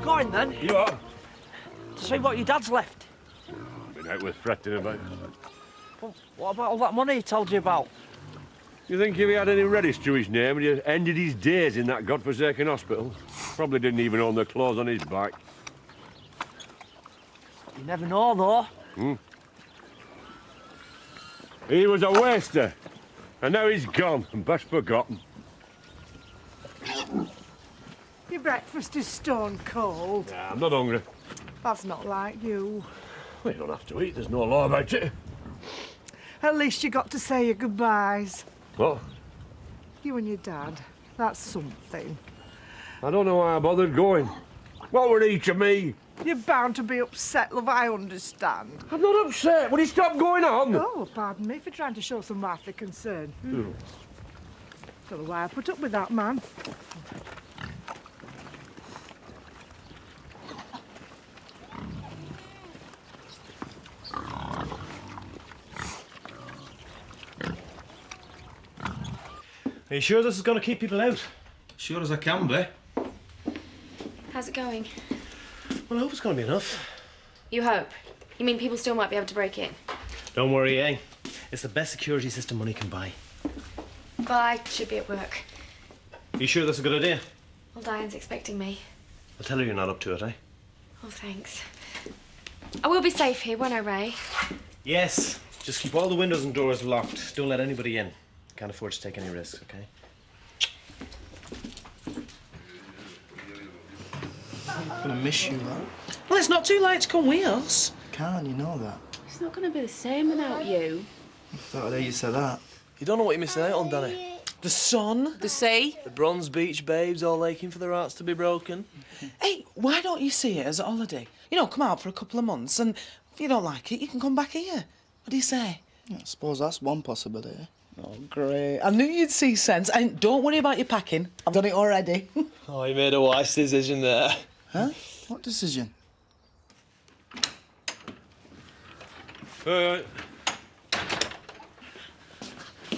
Going then? You are? To see what your dad's left. Been out with fretting about. Well, what about all that money he told you about? You think if he had any reddish to his name, he'd have ended his days in that godforsaken hospital? Probably didn't even own the clothes on his back. You never know, though. He was a waster, and now he's gone and best forgotten. Your breakfast is stone cold. Nah, I'm not hungry. That's not like you. Well, you don't have to eat, there's no law about it. At least you got to say your goodbyes. What? You and your dad. That's something. I don't know why I bothered going. What would he to me? You're bound to be upset, love, I understand. I'm not upset. Will he stop going on? Oh, pardon me for trying to show some wifely concern. Don't know why I put up with that man. Are you sure this is going to keep people out? Sure as I can be. How's it going? Well, I hope it's going to be enough. You hope? You mean people still might be able to break in? Don't worry, eh? It's the best security system money can buy. Well, I should be at work. Are you sure that's a good idea? Well, Diane's expecting me. I'll tell her you're not up to it, eh? Oh, thanks. I will be safe here, won't I, Ray? Yes. Just keep all the windows and doors locked. Don't let anybody in. Can't afford to take any risks, okay? I'm gonna miss you, lad. Well, it's not too late to come with us. Can you know that? It's not going to be the same without you. I thought I'd hear you say that. You don't know what you're missing out on, Danny. The sun. The sea. The Bronze Beach babes all aching for their hearts to be broken. Hey, why don't you see it as a holiday? You know, come out for a couple of months, and if you don't like it, you can come back here. What do you say? Yeah, I suppose that's one possibility. Oh, great. I knew you'd see sense. And don't worry about your packing. I've done it already. Oh, you made a wise decision there. Huh? What decision? I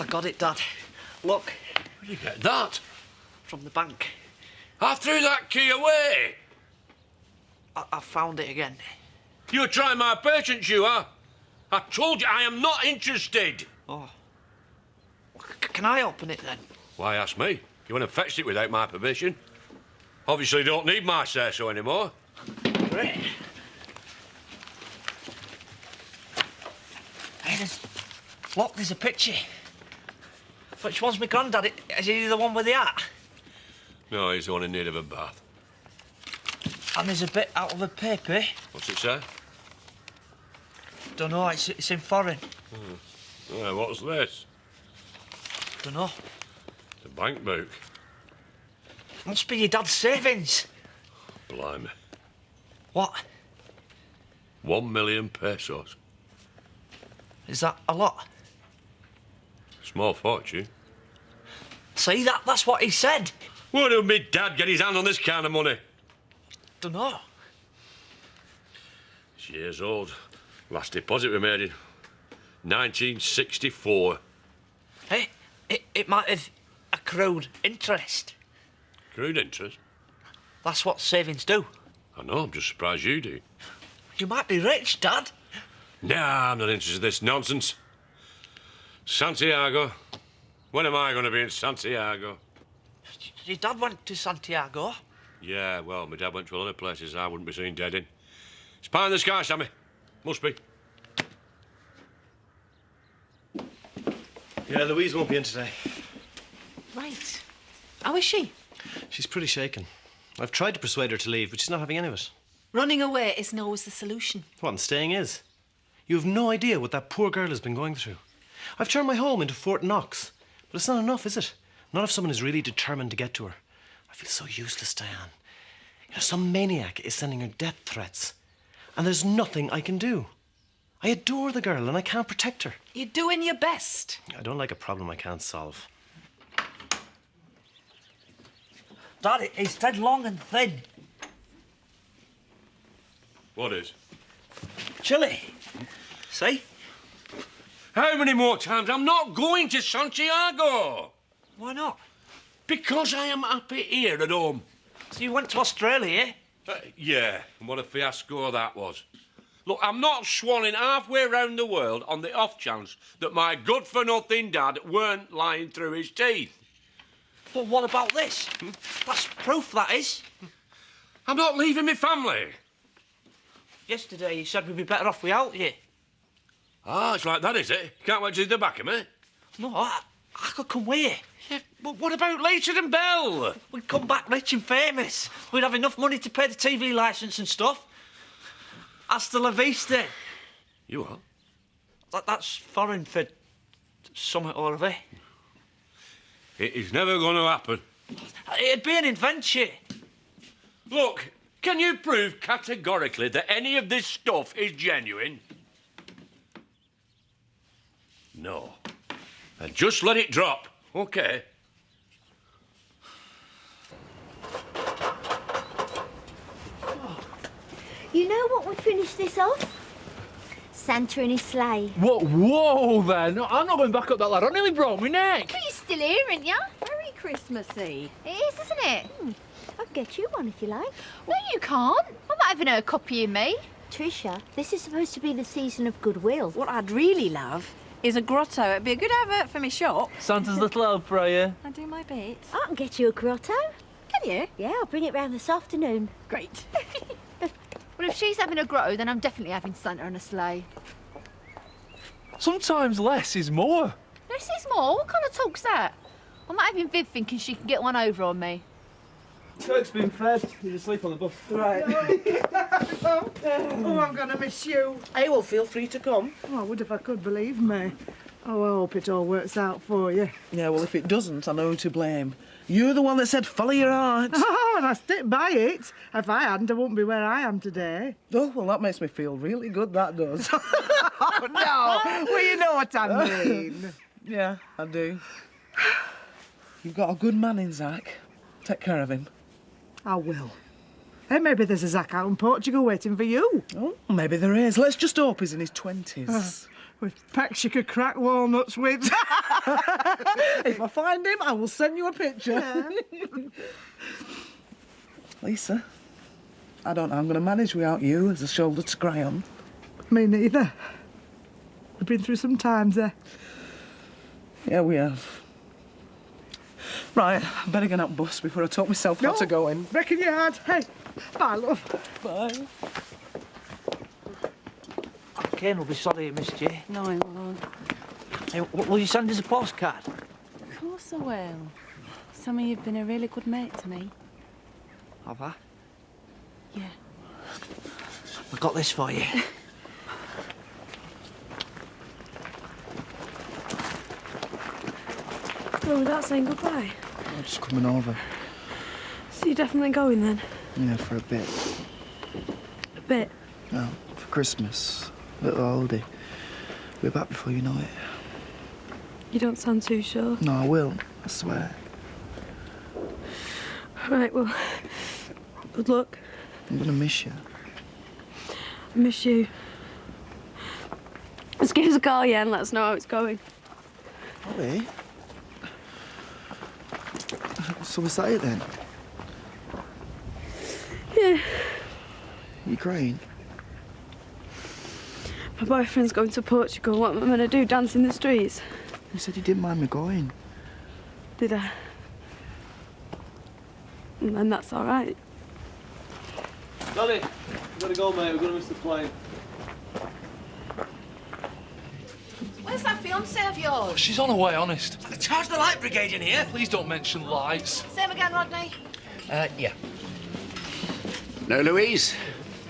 got it, Dad. Look. Where'd you get that? From the bank. I threw that key away. I found it again. You're trying my patience, you are. I told you I am not interested. Oh. Can I open it then? Why ask me? You went and fetched it without my permission. Obviously you don't need my say-so anymore. Great. Hey, look, there's a picture. Which one's my granddad? Is he the one with the hat? No, he's the one in need of a bath. And there's a bit out of a paper. What's it say? Don't know, it's in foreign. What's this? Don't know. It's a bank book. Must be your dad's savings. Blimey. What? 1 million pesos. Is that a lot? Small fortune. See, that's what he said. Where did me dad get his hand on this kind of money? Don't know. It's years old. Last deposit we made in 1964. Hey, it might have accrued interest. Accrued interest? That's what savings do. I know, I'm just surprised you do. You might be rich, Dad. Nah, I'm not interested in this nonsense. Santiago. When am I going to be in Santiago? Your dad went to Santiago. Yeah, well, my dad went to a lot of places I wouldn't be seen dead in. It's pie in the sky, Sammy. Must be. Yeah, Louise won't be in today. Right. How is she? She's pretty shaken. I've tried to persuade her to leave, but she's not having any of it. Running away isn't always the solution. What, and staying is? You have no idea what that poor girl has been going through. I've turned my home into Fort Knox, but it's not enough, is it? Not if someone is really determined to get to her. I feel so useless, Diane. You know, some maniac is sending her death threats, and there's nothing I can do. I adore the girl and I can't protect her. You're doing your best. I don't like a problem I can't solve. Dad, he's dead long and thin. What is? Chilly. See? How many more times? I'm not going to Santiago. Why not? Because I am happy here at home. So you went to Australia, eh? Yeah, and what a fiasco that was. Look, I'm not swanning halfway round the world on the off chance that my good-for-nothing dad weren't lying through his teeth. But what about this? That's proof, that is. I'm not leaving my family. Yesterday you said we'd be better off without you. Ah, it's like that, is it? Can't wait to see the back of me. No, I could come with you. Yeah, but what about Lisa and Belle? We'd come back rich and famous. We'd have enough money to pay the TV licence and stuff. Hasta la vista. You are? That's foreign for something or other. It is never going to happen. It'd be an adventure. Look, can you prove categorically that any of this stuff is genuine? No. Then just let it drop, OK? You know what would finish this off? Santa and his sleigh. Whoa, then. I'm not going back up that ladder. I nearly broke my neck. But you're still here, aren't you? Very Christmassy. It is, isn't it? I can get you one if you like. No, you can't. I'm not having a copy of me. Tricia, this is supposed to be the season of goodwill. What I'd really love is a grotto. It'd be a good advert for me shop. Santa's little elf for you. I do my bit. I can get you a grotto. Can you? Yeah, I'll bring it round this afternoon. Great. Well, if she's having a grotto, then I'm definitely having Santa and a sleigh. Sometimes less is more. Less is more? What kind of talk's that? I'm not having Viv thinking she can get one over on me. Kirk's been fed. He's asleep on the bus. Right. Oh, I'm going to miss you. Hey, well, feel free to come. Oh, I would if I could, believe me. Oh, I hope it all works out for you. Yeah, well, if it doesn't, I know who to blame. You're the one that said follow your heart. Oh, and I stick by it. If I hadn't, I wouldn't be where I am today. Oh, well, that makes me feel really good, that does. Oh, no. Well, you know what I mean. Yeah, I do. You've got a good man in Zach. Take care of him. I will. Hey, maybe there's a Zach out in Portugal waiting for you. Oh, maybe there is. Let's just hope he's in his 20s. With pecks you could crack walnuts with. If I find him, I will send you a picture. Yeah. Lisa, I don't know I'm going to manage without you as a shoulder to cry on. Me neither. We've been through some times there. Yeah, we have. Right, I better get up bus before I talk myself out of going. Reckon you had. Hey, bye, love. Bye. Kane will be sorry he missed you. No, I won't. Hey, will you send us a postcard? Of course I will. Some of you've been a really good mate to me. Have I? Yeah. I got this for you. Oh, without saying goodbye. I'm just coming over. So you're definitely going then? Yeah, for a bit. A bit? No, for Christmas. Little holiday. We're back before you know it. You don't sound too sure. No, I will. I swear. Right, well, good luck. I'm gonna miss you. I miss you. Just give us a call, yeah, and let us know how it's going. Ollie? So is that it then? Yeah. You crying? My boyfriend's going to Portugal. What am I going to do, dance in the streets? You said you didn't mind me going. Did I? And then that's all right. Johnny, we've got to go, mate. We're going to miss the plane. Where's that fiancée of yours? She's on her way, honest. Charge the light brigade in here. Please don't mention lights. Same again, Rodney? Yeah. No, Louise?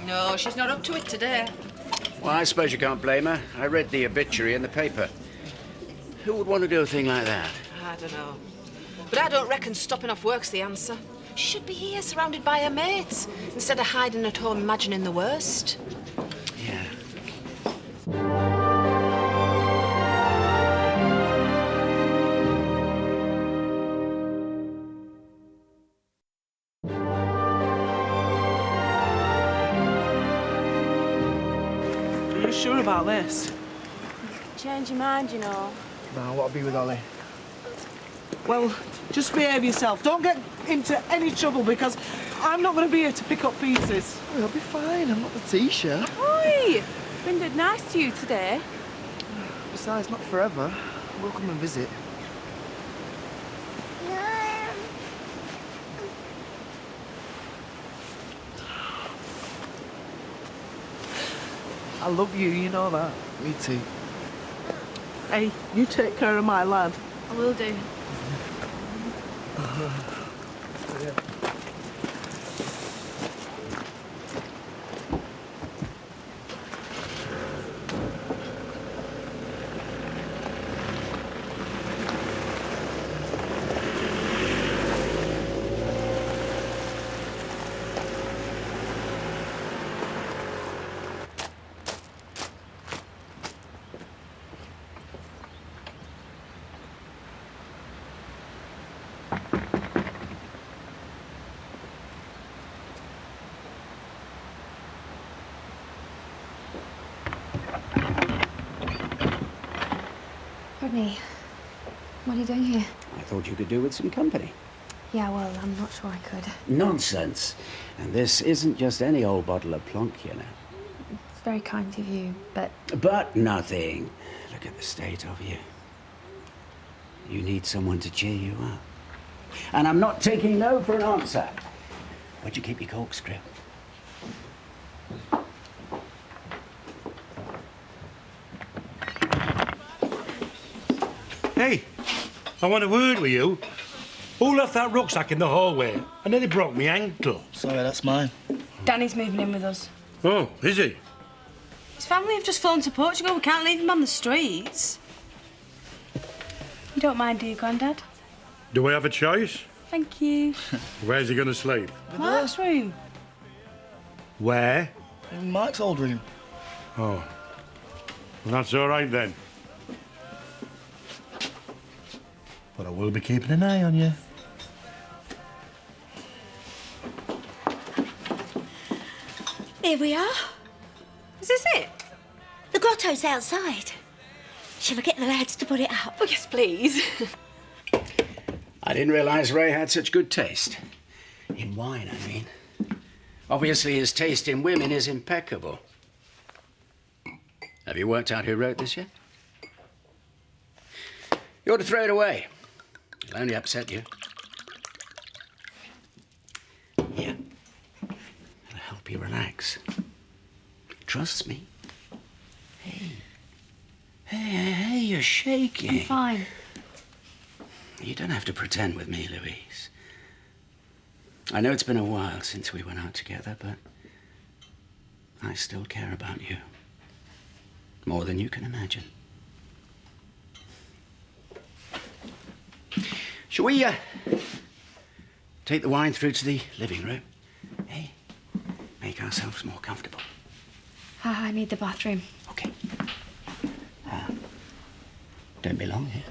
No, she's not up to it today. Well, I suppose you can't blame her. I read the obituary in the paper. Who would want to do a thing like that? I don't know. But I don't reckon stopping off work's the answer. She should be here, surrounded by her mates, instead of hiding at home imagining the worst. Yeah. Are you sure about this? Change your mind, you know. No, I want to be with Ollie. Well, just behave yourself. Don't get into any trouble because I'm not going to be here to pick up pieces. I'll be fine. I'm not the teacher. Oi! Been dead nice to you today. Besides, not forever. We'll come and visit. I love you, you know that. Me too. Hey, you take care of my lad. I will do. Rodney, what are you doing here? I thought you could do with some company. Yeah, well, I'm not sure I could. Nonsense. And this isn't just any old bottle of plunk, you know. It's very kind of you, but... But nothing. Look at the state of you. You need someone to cheer you up. And I'm not taking no for an answer. Where'd you keep your corkscrew? Hey, I want a word with you. Who left that rucksack in the hallway? I nearly broke my ankle. Sorry, that's mine. Danny's moving in with us. Oh, is he? His family have just flown to Portugal. We can't leave him on the streets. You don't mind, do you, Grandad? Do I have a choice? Thank you. Where's he going to sleep? Mark's room. Where? In Mike's old room. Oh. Well, that's all right then. But I will be keeping an eye on you. Here we are. Is this it? The grotto's outside. Shall I get the lads to put it up? Oh, yes, please. I didn't realise Ray had such good taste. In wine, I mean. Obviously, his taste in women is impeccable. Have you worked out who wrote this yet? You ought to throw it away. It'll only upset you. Here. It'll help you relax. Trust me. Hey, you're shaking. I'm fine. You don't have to pretend with me, Louise. I know it's been a while since we went out together, but I still care about you. More than you can imagine. Shall we, take the wine through to the living room? Hey, make ourselves more comfortable. I need the bathroom. Okay. Don't be long here.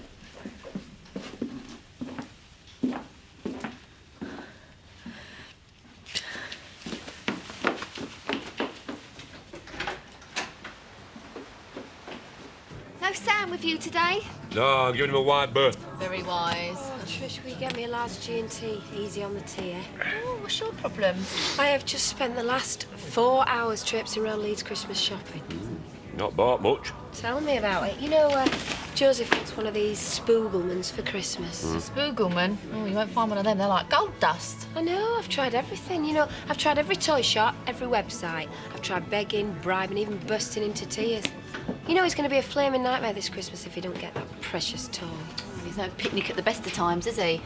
No Sam with you today? No, I'm giving him a wide berth. Very wise. Oh, Trish, will you get me a large G&T? Easy on the tea, eh? Oh, what's your problem? I have just spent the last 4 hours traipsing around Leeds Christmas shopping. Not bought much. Tell me about it. You know, Joseph wants one of these Spoogelmans for Christmas. Spoogelman? Oh, you won't find one of them. They're like gold dust. I know, I've tried everything. You know, I've tried every toy shop, every website. I've tried begging, bribing, even bursting into tears. You know he's going to be a flaming nightmare this Christmas if he don't get that precious toy. He's no picnic at the best of times, is he?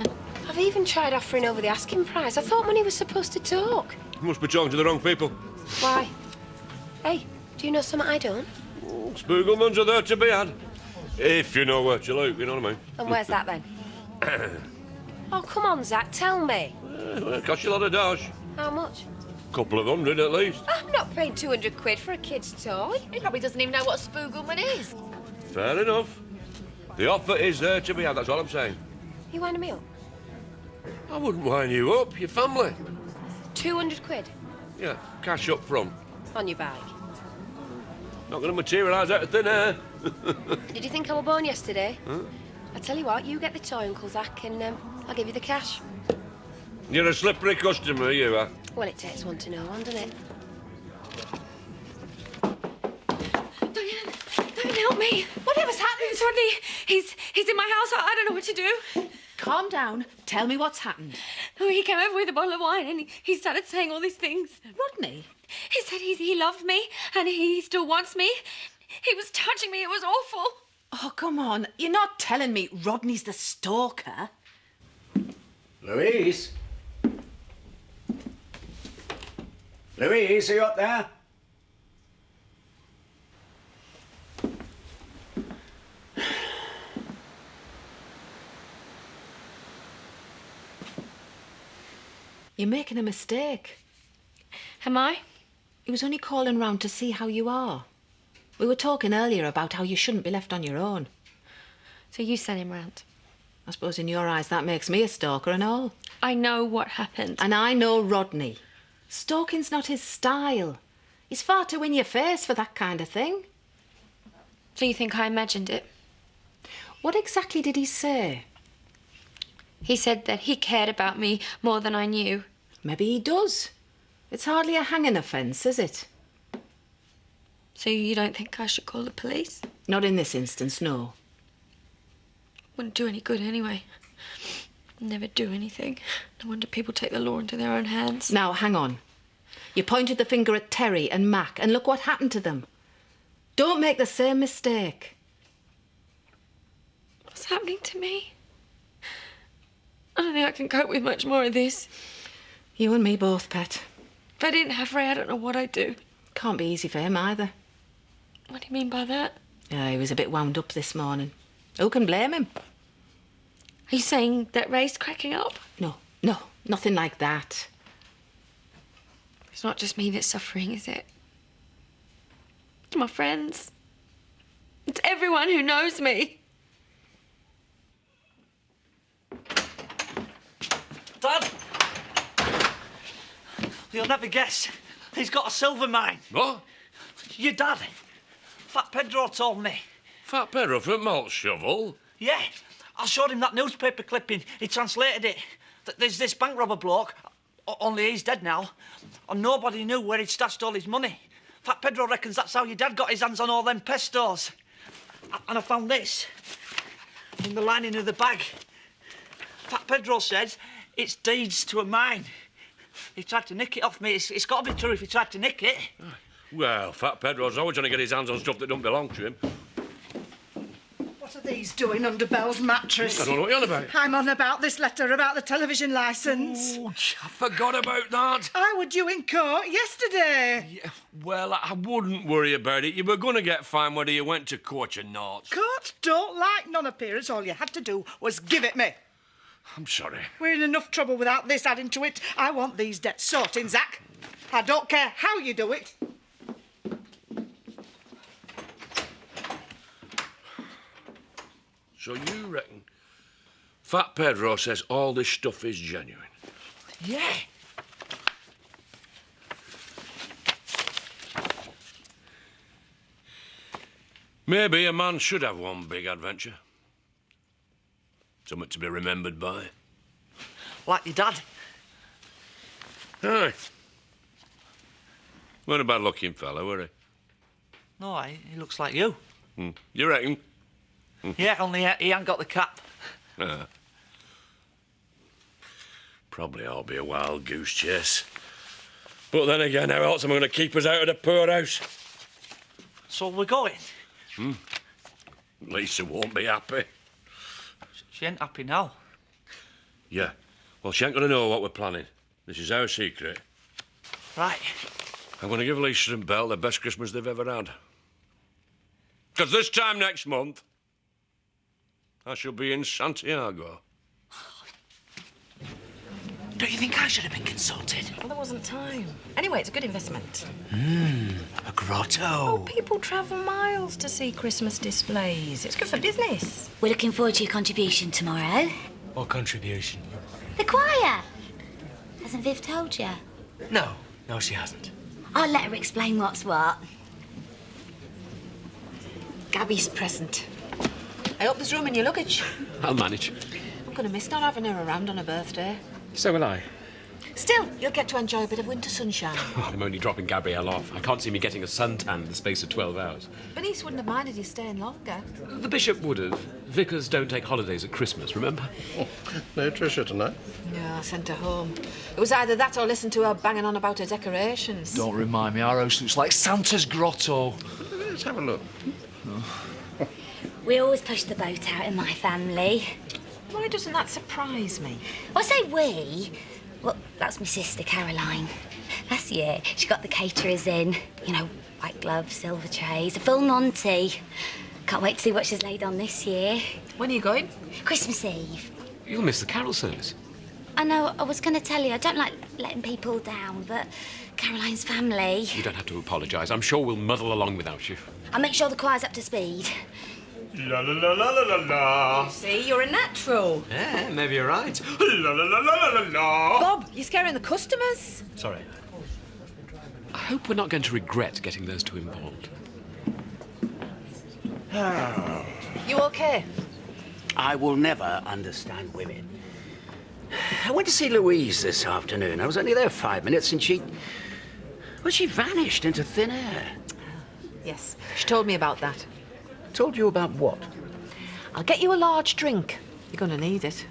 I've even tried offering over the asking price. I thought money was supposed to talk. You must be talking to the wrong people. Why? Hey, do you know something I don't? Spoogelmans are there to be had. If you know where to look, you know what I mean. And where's that then? Oh, come on, Zach, tell me. Well, it costs you a lot of dosh. How much? Couple of hundred at least. I'm not paying 200 quid for a kid's toy. He probably doesn't even know what a spoogleman is. Fair enough. The offer is there to be had, that's all I'm saying. You winding me up? I wouldn't wind you up, your family. 200 quid Yeah, cash up front. on your bike. Not going to materialise out of thin air. Did you think I were born yesterday? Huh? I tell you what, you get the toy, Uncle Zach, and I'll give you the cash. You're a slippery customer, you are. Well, it takes one to know one, doesn't it? Don't help me. Whatever's happened, Rodney? He's in my house. I don't know what to do. Calm down. Tell me what's happened. Oh, he came over with a bottle of wine and he started saying all these things. Rodney? He said he loved me and he still wants me. He was touching me. It was awful. Oh, come on. You're not telling me Rodney's the stalker? Louise? Louise, are you up there? You're making a mistake. Am I? He was only calling round to see how you are. We were talking earlier about how you shouldn't be left on your own. So you sent him round? I suppose in your eyes that makes me a stalker and all. I know what happened. And I know Rodney. Stalking's not his style. He's far too in your face for that kind of thing. So you think I imagined it? What exactly did he say? He said that he cared about me more than I knew. Maybe he does. It's hardly a hanging offence, is it? So you don't think I should call the police? Not in this instance, no. Wouldn't do any good anyway. Never do anything. No wonder people take the law into their own hands. Now, hang on. You pointed the finger at Terry and Mac, and look what happened to them. Don't make the same mistake. What's happening to me? I don't think I can cope with much more of this. You and me both, Pet. If I didn't have Ray, I don't know what I'd do. Can't be easy for him either. What do you mean by that? He was a bit wound up this morning. Who can blame him? Are you saying that Ray's cracking up? No, nothing like that. It's not just me that's suffering, is it? It's my friends. It's everyone who knows me. Dad! You'll never guess. He's got a silver mine. What? Your dad. Fat Pedro told me. Fat Pedro from Malt Shovel? Yeah. I showed him that newspaper clipping. He translated it. There's this bank robber bloke, only he's dead now, and nobody knew where he'd stashed all his money. Fat Pedro reckons that's how your dad got his hands on all them pestos. And I found this in the lining of the bag. Fat Pedro says it's deeds to a mine. He tried to nick it off me. It's got to be true if he tried to nick it. Well, Fat Pedro's always trying to get his hands on stuff that don't belong to him. What are these doing under Belle's mattress? I don't know what you're on about. I'm on about this letter about the television licence. Oh, I forgot about that. I were due in court yesterday. Yeah, well, I wouldn't worry about it. You were going to get fined whether you went to court or not. Courts don't like non-appearance. All you had to do was give it me. I'm sorry. We're in enough trouble without this adding to it. I want these debts sorting, Zach. I don't care how you do it. So you reckon Fat Pedro says all this stuff is genuine? Yeah. Maybe a man should have one big adventure. Something to be remembered by. Like your dad. Aye. Weren't a bad-looking fellow, were he? No, he looks like you. You reckon? Yeah, only he ain't got the cap. Probably I'll be a wild goose chase. But then again, how else am I going to keep us out of the poorhouse? So we're going? Lisa won't be happy. She ain't happy now. Yeah. Well, she ain't going to know what we're planning. This is our secret. Right. I'm going to give Lisa and Belle the best Christmas they've ever had. Because this time next month, I shall be in Santiago. Don't you think I should have been consulted? Well, there wasn't time. Anyway, it's a good investment. A grotto. Oh, people travel miles to see Christmas displays. It's good for business. We're looking forward to your contribution tomorrow. What contribution? The choir. Hasn't Viv told you? No, she hasn't. I'll let her explain what's what. Gabby's present. I hope there's room in your luggage. I'll manage. I'm going to miss not having her around on her birthday. So will I. Still, you'll get to enjoy a bit of winter sunshine. I'm only dropping Gabrielle off. I can't see me getting a suntan in the space of 12 hours. Bernice wouldn't have minded you staying longer. The bishop would have. Vicars don't take holidays at Christmas, remember? No Tricia tonight. Yeah, I sent her home. It was either that or listen to her banging on about her decorations. Don't remind me, our house looks like Santa's grotto. Let's have a look. We always push the boat out in my family. Why doesn't that surprise me? I say we. Well, that's my sister, Caroline. Last year, she got the caterers in. You know, white gloves, silver trays, a full Monty. Can't wait to see what she's laid on this year. When are you going? Christmas Eve. You'll miss the carol service. I know, I was going to tell you, I don't like letting people down, but Caroline's family. You don't have to apologise. I'm sure we'll muddle along without you. I'll make sure the choir's up to speed. La la la la la la la. See, you're a natural. Yeah, maybe you're right. La la la la la la la. Bob, you're scaring the customers. Sorry. I hope we're not going to regret getting those two involved. You okay? I will never understand women. I went to see Louise this afternoon. I was only there 5 minutes and she vanished into thin air. Yes, she told me about that. Told you about what? I'll get you a large drink. You're going to need it.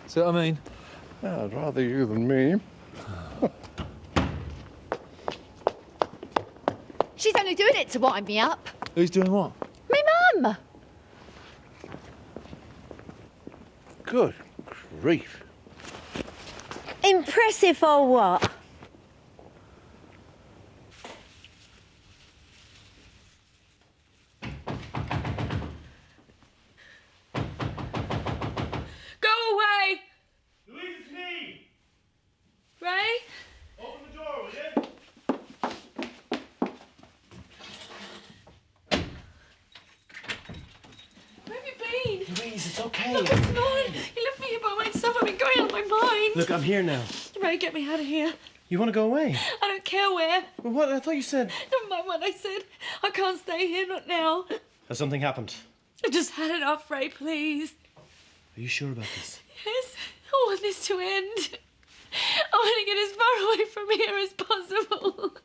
See what I mean? Yeah, I'd rather you than me. She's only doing it to wind me up. Who's doing what? Me mum. Good grief. Impressive or what? Go away! Louise, it's me! Ray? Open the door, will you? Where have you been? Louise, it's okay. Look, it's not. You left me here by myself. I've been going out of my mind. Look, I'm here now. Ray, get me out of here. You want to go away? I don't care where. Well, what? I thought you said... Never mind what I said. I can't stay here, not now. Has something happened? I've just had enough, Ray, please. Are you sure about this? Yes, I want this to end. I want to get as far away from here as possible.